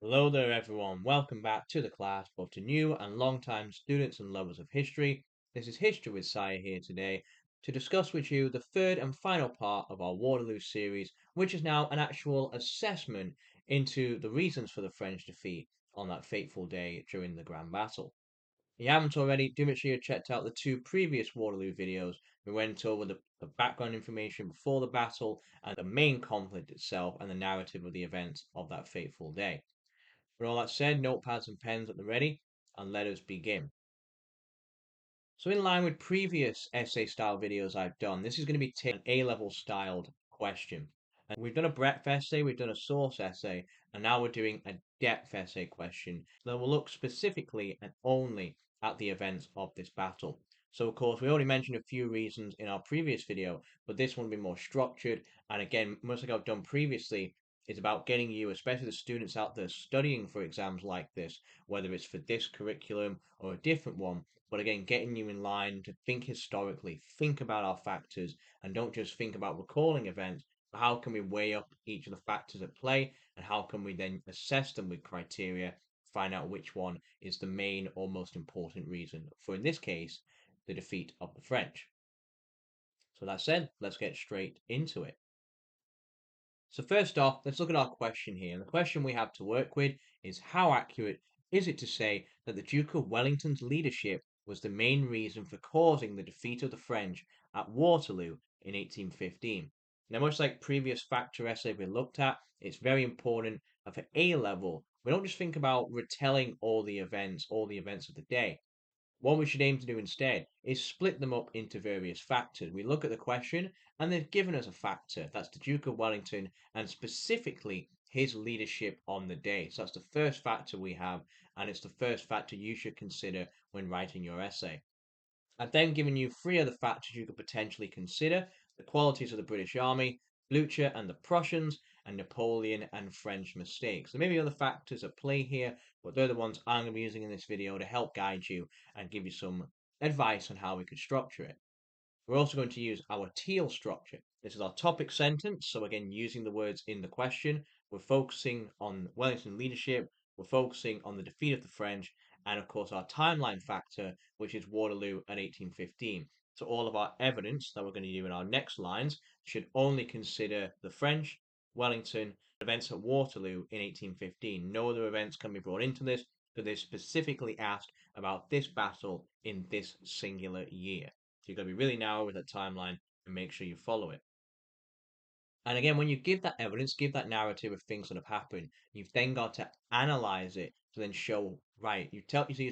Hello there, everyone. Welcome back to the class, both to new and long-time students and lovers of history. This is History with Sire here today to discuss with you the third and final part of our Waterloo series, which is now an actual assessment into the reasons for the French defeat on that fateful day during the Grand Battle. If you haven't already, do make sure you checked out the two previous Waterloo videos. We went over the background information before the battle and the main conflict itself and the narrative of the events of that fateful day. With all that said, notepads and pens at the ready, and let us begin. So in line with previous essay style videos I've done, this is going to be an A-level styled question. And we've done a breadth essay, we've done a source essay, and now we're doing a depth essay question that will look specifically and only at the events of this battle. So of course, we already mentioned a few reasons in our previous video, but this one will be more structured. And again, much like I've done previously, it's about getting you, especially the students out there studying for exams like this, whether it's for this curriculum or a different one, but again, getting you in line to think historically, think about our factors, and don't just think about recalling events, but how can we weigh up each of the factors at play, and how can we then assess them with criteria, find out which one is the main or most important reason for, in this case, the defeat of the French. So that said, let's get straight into it. So first off, let's look at our question here. And the question we have to work with is how accurate is it to say that the Duke of Wellington's leadership was the main reason for causing the defeat of the French at Waterloo in 1815? Now, much like previous factor essay we looked at, it's very important that for A level, we don't just think about retelling all the events of the day. What we should aim to do instead is split them up into various factors. We look at the question and they've given us a factor. That's the Duke of Wellington and specifically his leadership on the day. So that's the first factor we have, and it's the first factor you should consider when writing your essay. I've then given you three other factors you could potentially consider: the qualities of the British Army, Blucher and the Prussians, and Napoleon and French mistakes. There may be other factors at play here, but they're the ones I'm going to be using in this video to help guide you and give you some advice on how we could structure it. We're also going to use our teal structure. This is our topic sentence. So again, using the words in the question, we're focusing on Wellington leadership, we're focusing on the defeat of the French, and of course our timeline factor, which is Waterloo at 1815. So all of our evidence that we're going to do in our next lines should only consider the French, Wellington, events at Waterloo in 1815. No other events can be brought into this because they specifically asked about this battle in this singular year. So you've got to be really narrow with that timeline and make sure you follow it. And again, when you give that evidence, give that narrative of things that have happened, you've then got to analyze it to then show, right, you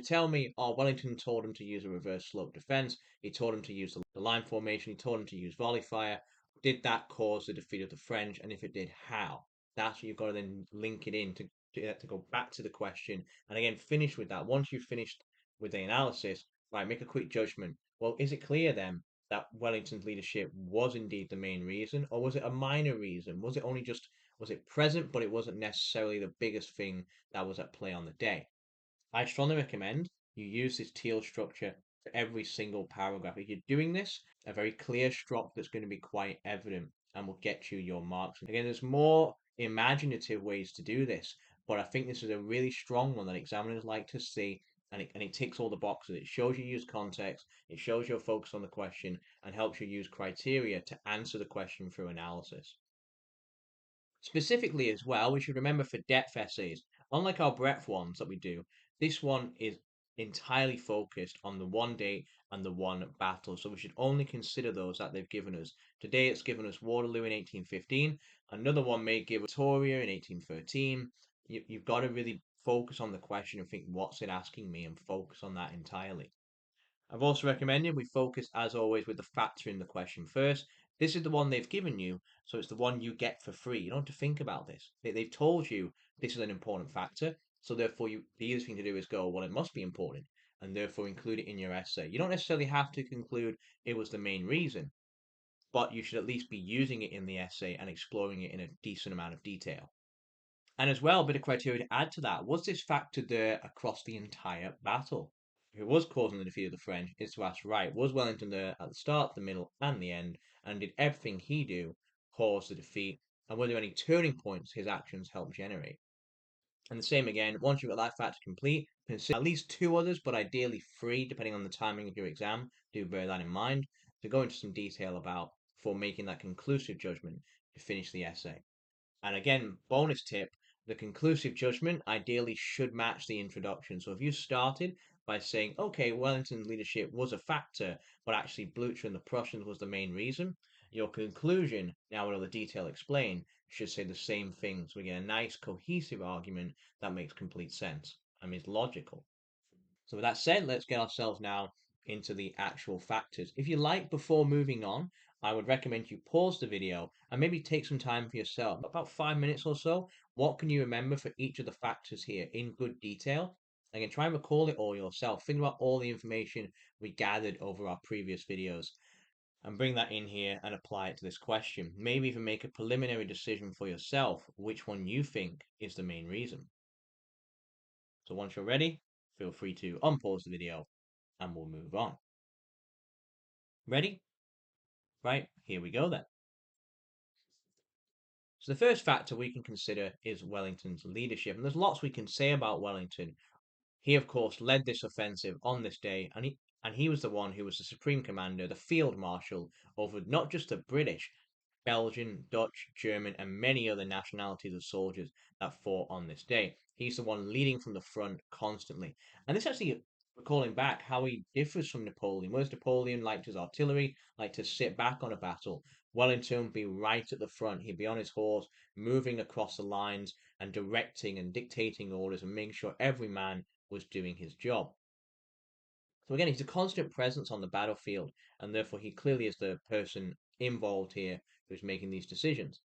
tell me, oh, Wellington told him to use a reverse slope defense. He told him to use the line formation. He told him to use volley fire. Did that cause the defeat of the French? And if it did, how? That's what you've got to then link it in to go back to the question. And again, finish with that. Once you've finished with the analysis, right, make a quick judgment. Well, is it clear then that Wellington's leadership was indeed the main reason, or was it a minor reason? Was it present, but it wasn't necessarily the biggest thing that was at play on the day? I strongly recommend you use this teal structure for every single paragraph. If you're doing this, a very clear structure that's going to be quite evident and will get you your marks. Again, there's more imaginative ways to do this, but I think this is a really strong one that examiners like to see, and it ticks all the boxes. It shows you use context, it shows your focus on the question, and helps you use criteria to answer the question through analysis. Specifically as well, we should remember for depth essays, unlike our breadth ones that we do, this one is entirely focused on the one date and the one battle. So we should only consider those that they've given us. Today it's given us Waterloo in 1815. Another one may give Victoria in 1813. You've got to really focus on the question and think, what's it asking me, and focus on that entirely. I've also recommended we focus, as always, with the factor in the question first. This is the one they've given you, so it's the one you get for free. You don't have to think about this. They've told you this is an important factor, so therefore the easiest thing to do is go, well, it must be important, and therefore include it in your essay. You don't necessarily have to conclude it was the main reason, but you should at least be using it in the essay and exploring it in a decent amount of detail. And as well, a bit of criteria to add to that, was this factor there across the entire battle? If it was causing the defeat of the French, is to ask, right, was Wellington there at the start, the middle, and the end? And did everything he do cause the defeat? And were there any turning points his actions helped generate? And the same again, once you've got that factor complete, consider at least two others, but ideally three, depending on the timing of your exam. Do bear that in mind. To go into some detail about before making that conclusive judgment to finish the essay. And again, bonus tip, the conclusive judgment ideally should match the introduction. So if you started by saying, okay, Wellington's leadership was a factor, but actually Blucher and the Prussians was the main reason, your conclusion, now with all the detail explained, should say the same thing. So we get a nice cohesive argument that makes complete sense and is logical. So with that said, let's get ourselves now into the actual factors. If you like, before moving on, I would recommend you pause the video and maybe take some time for yourself, about 5 minutes or so. What can you remember for each of the factors here in good detail? Again, try and recall it all yourself. Think about all the information we gathered over our previous videos and bring that in here and apply it to this question. Maybe even make a preliminary decision for yourself which one you think is the main reason. So once you're ready, feel free to unpause the video and we'll move on. Ready? Right, here we go then. So the first factor we can consider is Wellington's leadership. And there's lots we can say about Wellington. He, of course, led this offensive on this day, and he was the one who was the supreme commander, the field marshal over not just the British, Belgian, Dutch, German, and many other nationalities of soldiers that fought on this day. He's the one leading from the front constantly. And this actually recalling back how he differs from Napoleon. Whereas Napoleon liked his artillery, liked to sit back on a battle, Wellington would be right at the front. He'd be on his horse, moving across the lines and directing and dictating orders and making sure every man was doing his job. So again, he's a constant presence on the battlefield, and therefore he clearly is the person involved here who's making these decisions.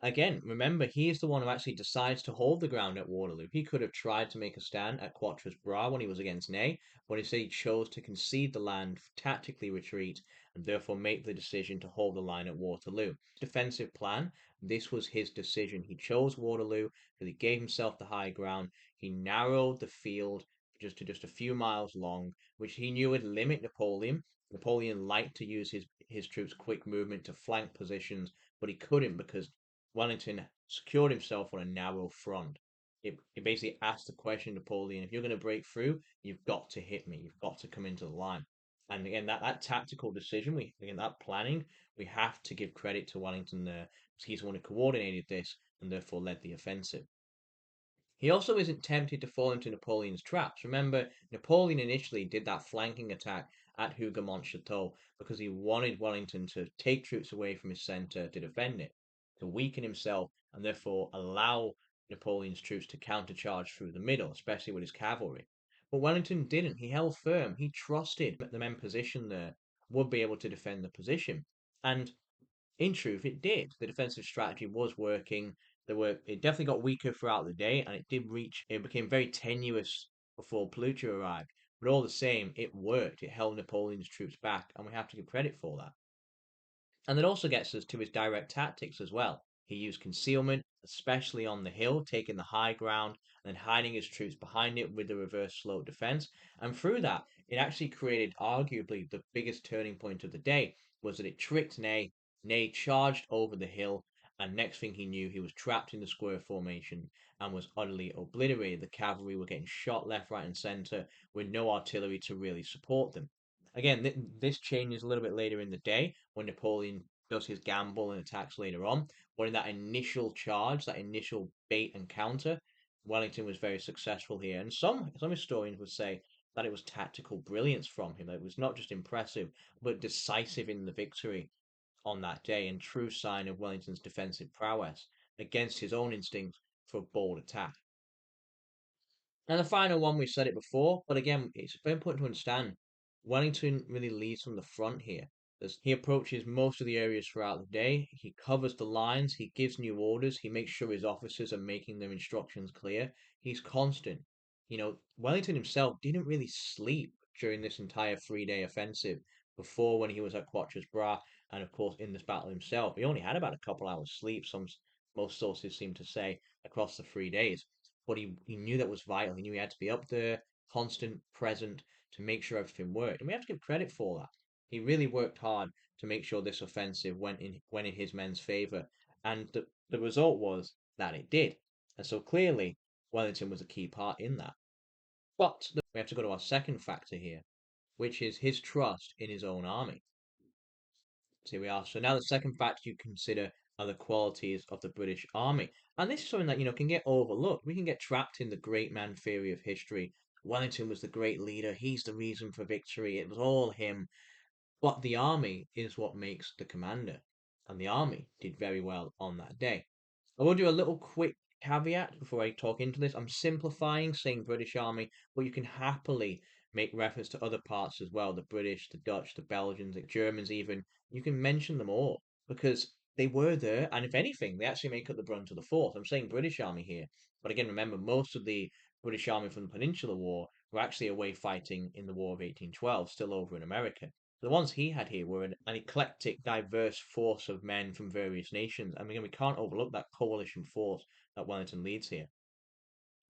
Again, remember, he is the one who actually decides to hold the ground at Waterloo. He could have tried to make a stand at Quatre Bras when he was against Ney, but instead he chose to concede the land, tactically retreat, and therefore make the decision to hold the line at Waterloo. Defensive plan, this was his decision. He chose Waterloo because he gave himself the high ground. He narrowed the field just a few miles long, which he knew would limit Napoleon. Napoleon liked to use his troops' quick movement to flank positions, but he couldn't because Wellington secured himself on a narrow front. It basically asked the question, Napoleon, if you're going to break through, you've got to hit me. You've got to come into the line. And again, that tactical decision, that planning, we have to give credit to Wellington there, because he's the one who coordinated this and therefore led the offensive. He also isn't tempted to fall into Napoleon's traps. Remember, Napoleon initially did that flanking attack at Hougoumont-Château because he wanted Wellington to take troops away from his centre to defend it, to weaken himself, and therefore allow Napoleon's troops to countercharge through the middle, especially with his cavalry. But Wellington didn't. He held firm. He trusted that the men positioned there would be able to defend the position. And in truth, it did. The defensive strategy was working. It definitely got weaker throughout the day, and it became very tenuous before Blucher arrived. But all the same, it worked. It held Napoleon's troops back, and we have to give credit for that. And that also gets us to his direct tactics as well. He used concealment, especially on the hill, taking the high ground and then hiding his troops behind it with the reverse slope defense. And through that, it actually created arguably the biggest turning point of the day was that it tricked Ney. Ney charged over the hill, and next thing he knew, he was trapped in the square formation and was utterly obliterated. The cavalry were getting shot left, right, and center with no artillery to really support them. Again, this changes a little bit later in the day when Napoleon does his gamble and attacks later on. But in that initial charge, that initial bait and counter, Wellington was very successful here. And some historians would say that it was tactical brilliance from him. That it was not just impressive, but decisive in the victory on that day, and true sign of Wellington's defensive prowess against his own instinct for a bold attack. And the final one, we said it before, but again, it's very important to understand Wellington really leads from the front here. He approaches most of the areas throughout the day. He covers the lines. He gives new orders. He makes sure his officers are making their instructions clear. He's constant. Wellington himself didn't really sleep during this entire 3 day offensive before when he was at Quatre Bras, and of course in this battle himself. He only had about a couple hours sleep, most sources seem to say, across the 3 days. But he knew that was vital. He knew he had to be up there, constant, present, to make sure everything worked. And we have to give credit for that. He really worked hard to make sure this offensive went in his men's favour. And the result was that it did. And so clearly, Wellington was a key part in that. But we have to go to our second factor here, which is his trust in his own army. So here we are. So now the second factor you consider are the qualities of the British army. And this is something that, can get overlooked. We can get trapped in the great man theory of history. Wellington was the great leader. He's the reason for victory. It was all him. But the army is what makes the commander. And the army did very well on that day. I will do a little quick caveat before I talk into this. I'm simplifying saying British Army, but you can happily make reference to other parts as well, the British, the Dutch, the Belgians, the Germans even. You can mention them all because they were there, and if anything, they actually make up the brunt of the force. I'm saying British Army here, but again, remember, most of the British Army from the Peninsular War were actually away fighting in the War of 1812, still over in America. The ones he had here were an eclectic, diverse force of men from various nations. And again, we can't overlook that coalition force that Wellington leads here.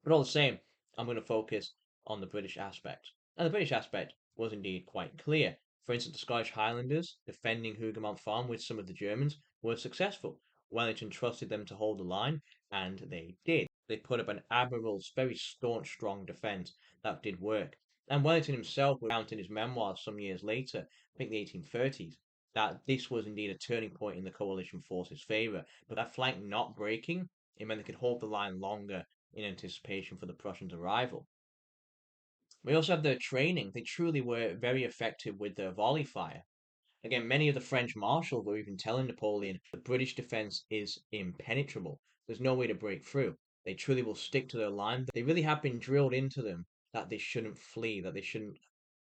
But all the same, I'm going to focus on the British aspect. And the British aspect was indeed quite clear. For instance, the Scottish Highlanders defending Hougoumont Farm with some of the Germans were successful. Wellington trusted them to hold the line, and they did. They put up an admirable, very staunch, strong defence that did work. And Wellington himself would count in his memoirs some years later, I think the 1830s, that this was indeed a turning point in the coalition force's favour. But that flank not breaking, it meant they could hold the line longer in anticipation for the Prussians' arrival. We also have their training. They truly were very effective with their volley fire. Again, many of the French marshals were even telling Napoleon the British defense is impenetrable. There's no way to break through. They truly will stick to their line. They really have been drilled into them that they shouldn't flee, that they shouldn't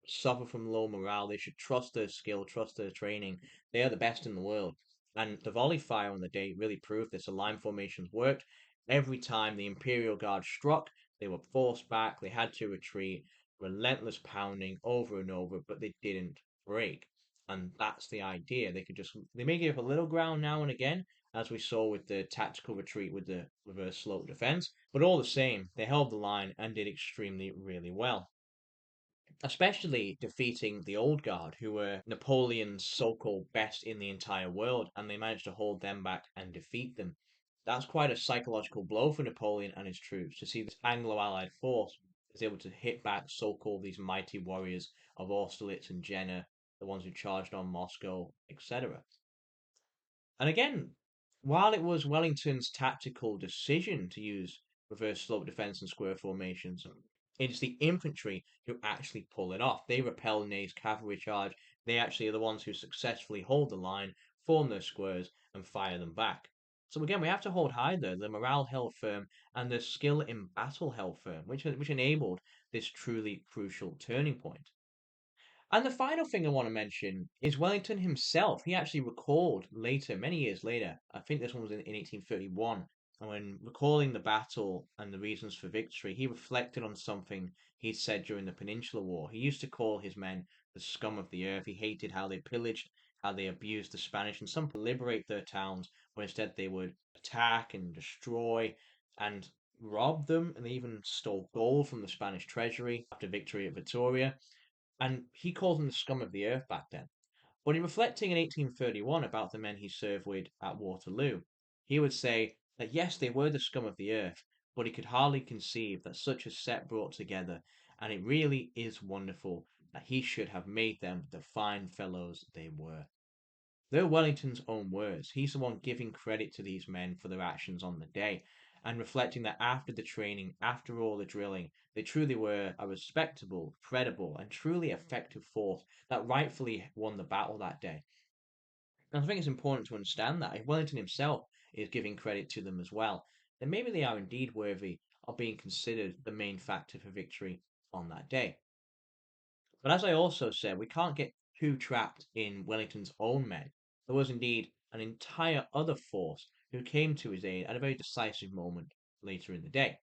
suffer from low morale. They should trust their skill, trust their training. They are the best in the world. And the volley fire on the day really proved this. The line formations worked. Every time the Imperial Guard struck, they were forced back. They had to retreat. Relentless pounding over and over, but they didn't break. And that's the idea. They may give up a little ground now and again, as we saw with the tactical retreat with the reverse slope defense, but all the same, they held the line and did extremely really well, especially defeating the Old Guard, who were Napoleon's so-called best in the entire world, and they managed to hold them back and defeat them. That's quite a psychological blow for Napoleon and his troops to see this Anglo-Allied force is able to hit back so-called these mighty warriors of Austerlitz and Jena, the ones who charged on Moscow, etc. And again, while it was Wellington's tactical decision to use reverse slope defense and square formations, it's the infantry who actually pull it off. They repel Ney's cavalry charge. They actually are the ones who successfully hold the line, form their squares, and fire them back. So again, we have to hold high there. The morale held firm and the skill in battle held firm, which enabled this truly crucial turning point. And the final thing I want to mention is Wellington himself. He actually recalled later, many years later, I think this one was in 1831, and when recalling the battle and the reasons for victory, he reflected on something he'd said during the Peninsular War. He used to call his men the scum of the earth. He hated how they pillaged, how they abused the Spanish, and some liberate their towns, where instead they would attack and destroy and rob them, and they even stole gold from the Spanish treasury after victory at Vittoria, and he called them the scum of the earth back then. But in reflecting in 1831 about the men he served with at Waterloo, he would say that yes, they were the scum of the earth, but he could hardly conceive that such a set brought together, and it really is wonderful that he should have made them the fine fellows they were. They're Wellington's own words. He's the one giving credit to these men for their actions on the day, and reflecting that after the training, after all the drilling, they truly were a respectable, credible, and truly effective force that rightfully won the battle that day. And I think it's important to understand that if Wellington himself is giving credit to them as well, then maybe they are indeed worthy of being considered the main factor for victory on that day. But as I also said, we can't get too trapped in Wellington's own men. There was indeed an entire other force who came to his aid at a very decisive moment later in the day.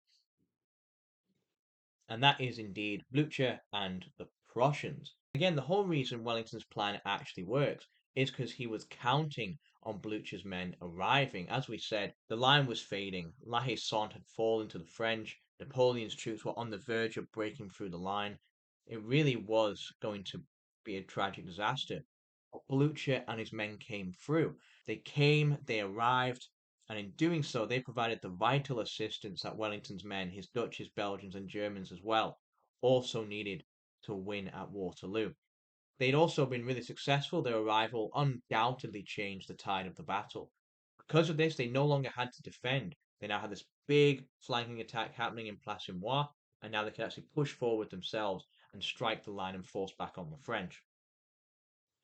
And that is indeed Blucher and the Prussians. Again, the whole reason Wellington's plan actually works is because he was counting on Blucher's men arriving. As we said, the line was fading. La Haye Sainte had fallen to the French. Napoleon's troops were on the verge of breaking through the line. It really was going to be a tragic disaster. But Blucher and his men came through. They came, they arrived, and in doing so, they provided the vital assistance that Wellington's men, his Dutch, his Belgians, and Germans as well, also needed to win at Waterloo. They'd also been really successful. Their arrival undoubtedly changed the tide of the battle. Because of this, they no longer had to defend. They now had this big flanking attack happening in Plassimois, and now they could actually push forward themselves and strike the line and force back on the French.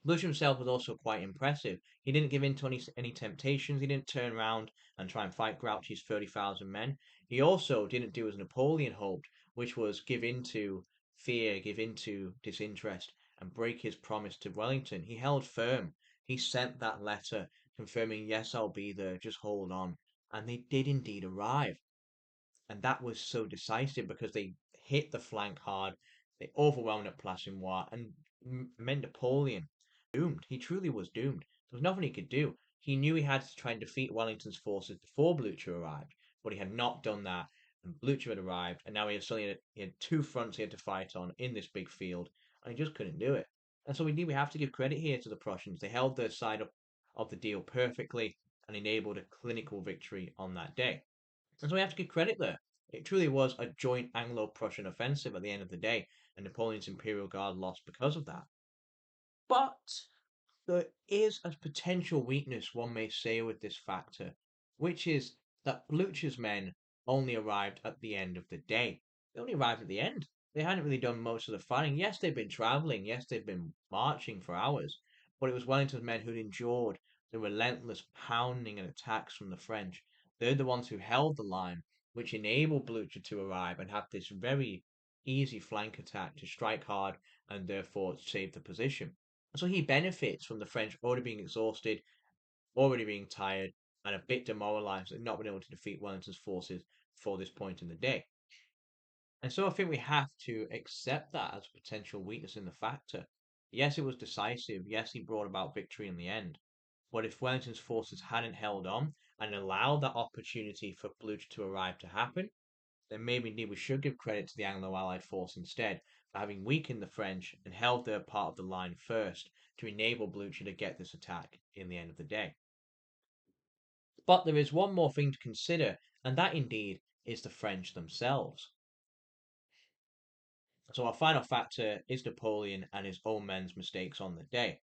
Blucher himself was also quite impressive. He didn't give in to any temptations. He didn't turn around and try and fight Grouchy's 30,000 men. He also didn't do as Napoleon hoped, which was give in to fear, give in to disinterest, and break his promise to Wellington. He held firm. He sent that letter confirming, yes, I'll be there, just hold on. And they did indeed arrive. And that was so decisive because they hit the flank hard, they overwhelmed at Plassimois, and meant Napoleon doomed. He truly was doomed. There was nothing he could do. He knew he had to try and defeat Wellington's forces before Blucher arrived, but he had not done that. And Blucher had arrived, and now he had two fronts he had to fight on in this big field, and he just couldn't do it. And so we have to give credit here to the Prussians. They held their side up of the deal perfectly and enabled a clinical victory on that day. And so we have to give credit there. It truly was a joint Anglo-Prussian offensive at the end of the day, and Napoleon's Imperial Guard lost because of that. But there is a potential weakness, one may say, with this factor, which is that Blucher's men only arrived at the end of the day. They only arrived at the end. They hadn't really done most of the fighting. Yes, they'd been traveling. Yes, they'd been marching for hours. But it was Wellington's men who'd endured the relentless pounding and attacks from the French. They're the ones who held the line, which enabled Blucher to arrive and have this very easy flank attack to strike hard and therefore save the position. So he benefits from the French already being exhausted, already being tired, and a bit demoralized and not being able to defeat Wellington's forces for this point in the day. And so I think we have to accept that as a potential weakness in the factor. Yes, it was decisive. Yes, he brought about victory in the end. But if Wellington's forces hadn't held on and allowed that opportunity for Blucher to arrive to happen, then maybe indeed we should give credit to the Anglo-Allied force instead for having weakened the French and held their part of the line first to enable Blucher to get this attack in the end of the day. But there is one more thing to consider, and that indeed is the French themselves. So our final factor is Napoleon and his own men's mistakes on the day.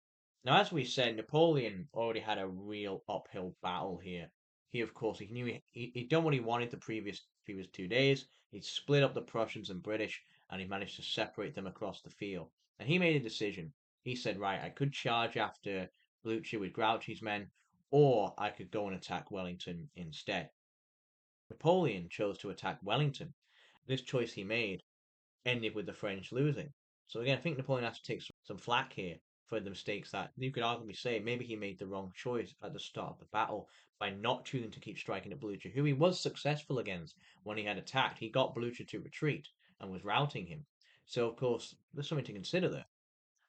Now, as we said, Napoleon already had a real uphill battle here. He, of course, he knew he'd done what he wanted the previous 2 days. He'd split up the Prussians and British, and he managed to separate them across the field. And he made a decision. He said, right, I could charge after Blucher with Grouchy's men, or I could go and attack Wellington instead. Napoleon chose to attack Wellington. This choice he made ended with the French losing. So again, I think Napoleon has to take some flack here for the mistakes that you could arguably say maybe he made the wrong choice at the start of the battle by not choosing to keep striking at Blucher, who he was successful against when he had attacked. He got Blucher to retreat and was routing him. So of course, there's something to consider there.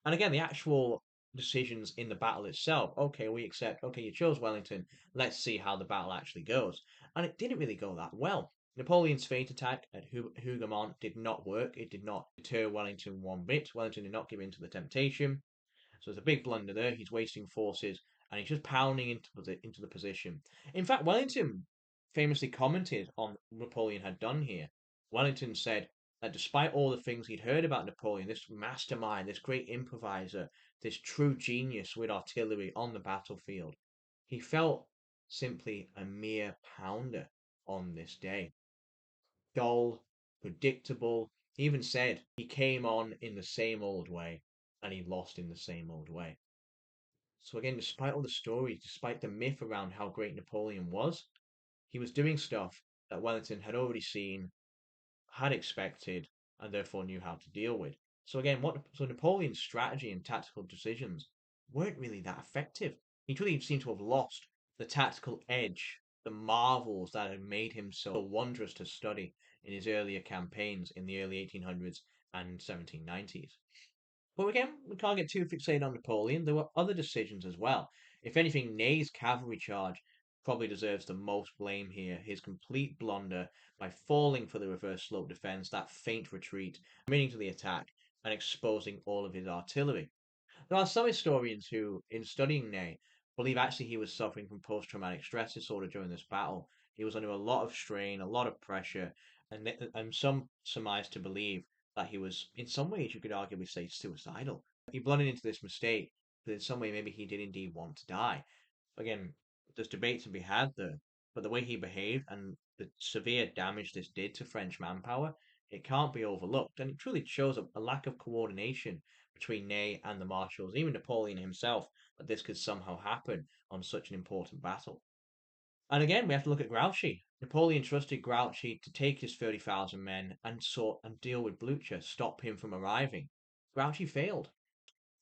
And again, the actual decisions in the battle itself. Okay, we accept. Okay, you chose Wellington. Let's see how the battle actually goes. And it didn't really go that well. Napoleon's feint attack at Hougoumont did not work. It did not deter Wellington one bit. Wellington did not give in to the temptation. So there's a big blunder there. He's wasting forces and he's just pounding into the position. In fact, Wellington famously commented on what Napoleon had done here. Wellington said that despite all the things he'd heard about Napoleon, this mastermind, this great improviser, this true genius with artillery on the battlefield, he felt simply a mere pounder on this day. Dull, predictable. He even said he came on in the same old way and he lost in the same old way. So again, despite all the stories, despite the myth around how great Napoleon was, he was doing stuff that Wellington had already seen, had expected, and therefore knew how to deal with. So again, so Napoleon's strategy and tactical decisions weren't really that effective. He truly seemed to have lost the tactical edge, the marvels that had made him so wondrous to study in his earlier campaigns in the early 1800s and 1790s. But again, we can't get too fixated on Napoleon. There were other decisions as well. If anything, Ney's cavalry charge probably deserves the most blame here. His complete blunder by falling for the reverse slope defense, that feint retreat, committing to the attack, and exposing all of his artillery. There are some historians who, in studying Ney, believe actually he was suffering from post-traumatic stress disorder during this battle. He was under a lot of strain, a lot of pressure, and some surmise to believe that he was, in some ways, you could arguably say, suicidal. He blundered into this mistake, but in some way, maybe he did indeed want to die. Again, there's debate to be had there, but the way he behaved and the severe damage this did to French manpower, it can't be overlooked, and it truly shows a lack of coordination between Ney and the marshals, even Napoleon himself, that this could somehow happen on such an important battle. And again, we have to look at Grouchy. Napoleon trusted Grouchy to take his 30,000 men and sort and deal with Blucher, stop him from arriving. Grouchy failed.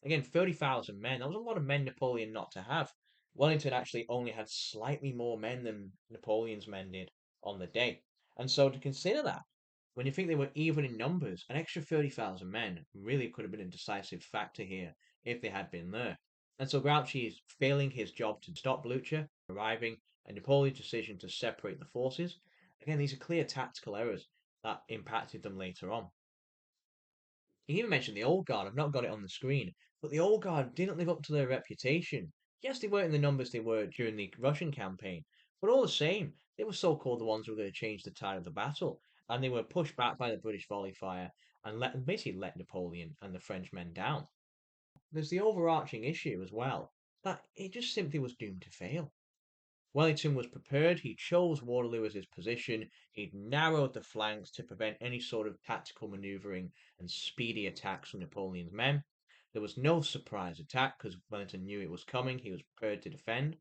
Again, 30,000 men, that was a lot of men Napoleon not to have. Wellington actually only had slightly more men than Napoleon's men did on the day. And so to consider that, when you think they were even in numbers, an extra 30,000 men really could have been a decisive factor here if they had been there. And so Grouchy is failing his job to stop Blucher arriving, and Napoleon's decision to separate the forces. Again, these are clear tactical errors that impacted them later on. You even mentioned the Old Guard. I've not got it on the screen, but the Old Guard didn't live up to their reputation. Yes, they weren't in the numbers they were during the Russian campaign, but all the same, they were so-called the ones who were going to change the tide of the battle, and they were pushed back by the British volley fire and basically let Napoleon and the French men down. There's the overarching issue as well that it just simply was doomed to fail. Wellington was prepared. He chose Waterloo as his position. He'd narrowed the flanks to prevent any sort of tactical maneuvering and speedy attacks from Napoleon's men. There was no surprise attack because Wellington knew it was coming. He was prepared to defend.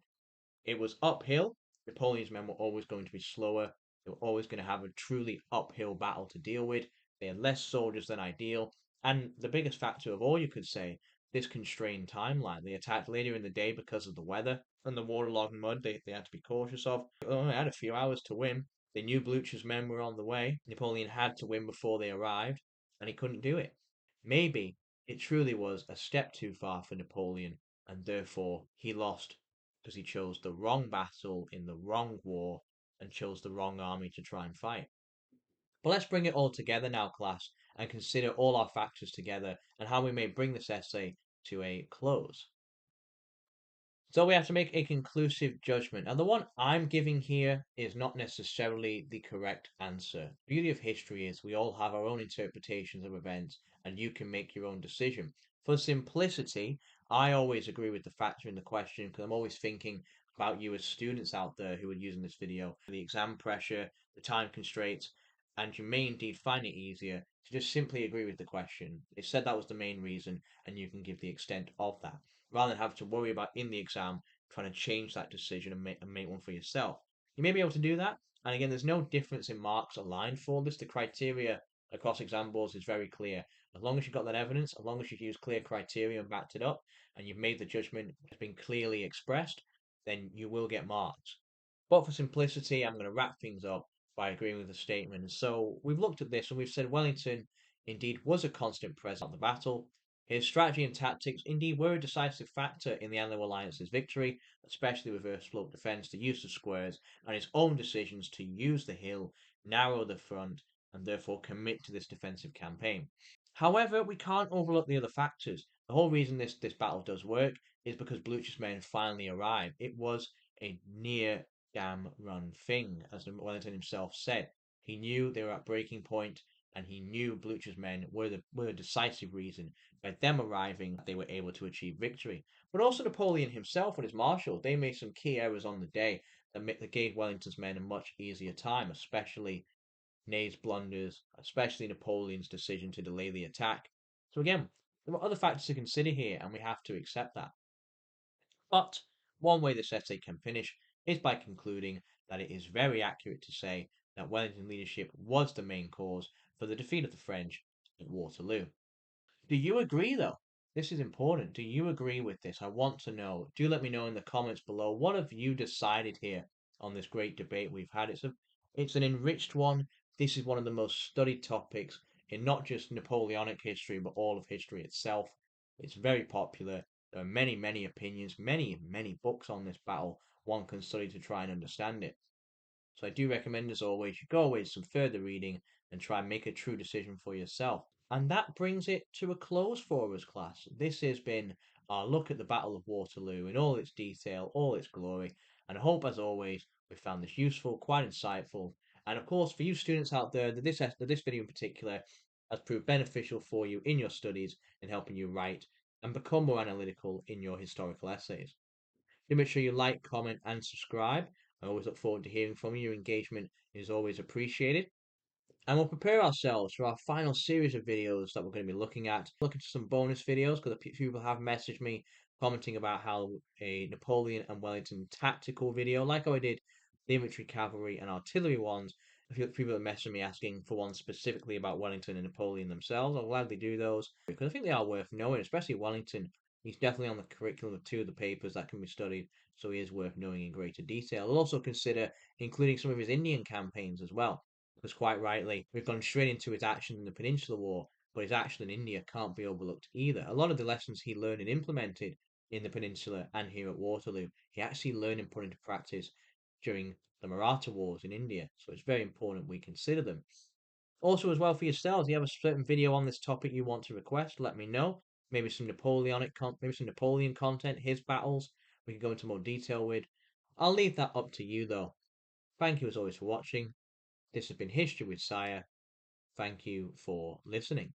It was uphill. Napoleon's men were always going to be slower. They were always going to have a truly uphill battle to deal with. They had less soldiers than ideal. And the biggest factor of all, you could say, this constrained timeline. They attacked later in the day because of the weather and the waterlogged mud they had to be cautious of. They only had a few hours to win. They knew Blucher's men were on the way. Napoleon had to win before they arrived, and he couldn't do it. Maybe it truly was a step too far for Napoleon, and therefore he lost because he chose the wrong battle in the wrong war and chose the wrong army to try and fight. But let's bring it all together now, class, and consider all our factors together and how we may bring this essay to a close. So we have to make a conclusive judgment. And the one I'm giving here is not necessarily the correct answer. The beauty of history is we all have our own interpretations of events and you can make your own decision. For simplicity, I always agree with the factor in the question because I'm always thinking about you as students out there who are using this video. The exam pressure, the time constraints, and you may indeed find it easier to just simply agree with the question. It said that was the main reason and you can give the extent of that rather than have to worry about in the exam trying to change that decision and make one for yourself. You may be able to do that. And again, there's no difference in marks aligned for this. The criteria across exam boards is very clear. As long as you've got that evidence, as long as you've used clear criteria and backed it up, and you've made the judgment has been clearly expressed, then you will get marks. But for simplicity, I'm going to wrap things up by agreeing with the statement. So we've looked at this and we've said Wellington indeed was a constant presence at the battle. His strategy and tactics indeed were a decisive factor in the Anglo-Alliance's victory, especially reverse slope defence, the use of squares, and his own decisions to use the hill, narrow the front, and therefore commit to this defensive campaign. However, we can't overlook the other factors. The whole reason this battle does work is because Blucher's men finally arrived. It was a near damn run thing, as Wellington himself said. He knew they were at breaking point, and he knew Blucher's men were the decisive reason. By them arriving, they were able to achieve victory. But also Napoleon himself and his marshal, they made some key errors on the day that gave Wellington's men a much easier time, especially Ney's blunders, especially Napoleon's decision to delay the attack. So again, there are other factors to consider here, and we have to accept that. But one way this essay can finish is by concluding that it is very accurate to say that Wellington leadership was the main cause for the defeat of the French at Waterloo. Do you agree, though? This is important. Do you agree with this? I want to know. Do let me know in the comments below. What have you decided here on this great debate we've had? It's an enriched one. This is one of the most studied topics in not just Napoleonic history, but all of history itself. It's very popular. There are many, many opinions, many, many books on this battle one can study to try and understand it. So I do recommend, as always, you go away with some further reading and try and make a true decision for yourself. And that brings it to a close for us, class. This has been our look at the Battle of Waterloo in all its detail, all its glory. And I hope, as always, we found this useful, quite insightful. And of course, for you students out there, that this video in particular has proved beneficial for you in your studies in helping you write and become more analytical in your historical essays. Do make sure you like, comment, and subscribe. I always look forward to hearing from you. Your engagement is always appreciated. And we'll prepare ourselves for our final series of videos that we're going to be looking at. Looking to some bonus videos because a few people have messaged me commenting about how a Napoleon and Wellington tactical video, like how I did the infantry, cavalry, and artillery ones. A few people have messaged me asking for one specifically about Wellington and Napoleon themselves. I'll gladly do those because I think they are worth knowing, especially Wellington. He's definitely on the curriculum of two of the papers that can be studied, so he is worth knowing in greater detail. I'll also consider including some of his Indian campaigns as well, because quite rightly, we've gone straight into his action in the Peninsular War, but his action in India can't be overlooked either. A lot of the lessons he learned and implemented in the Peninsula and here at Waterloo, he actually learned and put into practice during the Maratha Wars in India, so it's very important we consider them. Also, as well for yourselves, if you have a certain video on this topic you want to request, let me know. Maybe some maybe some Napoleon content, his battles, we can go into more detail with. I'll leave that up to you though. Thank you as always for watching. This has been History with Sire. Thank you for listening.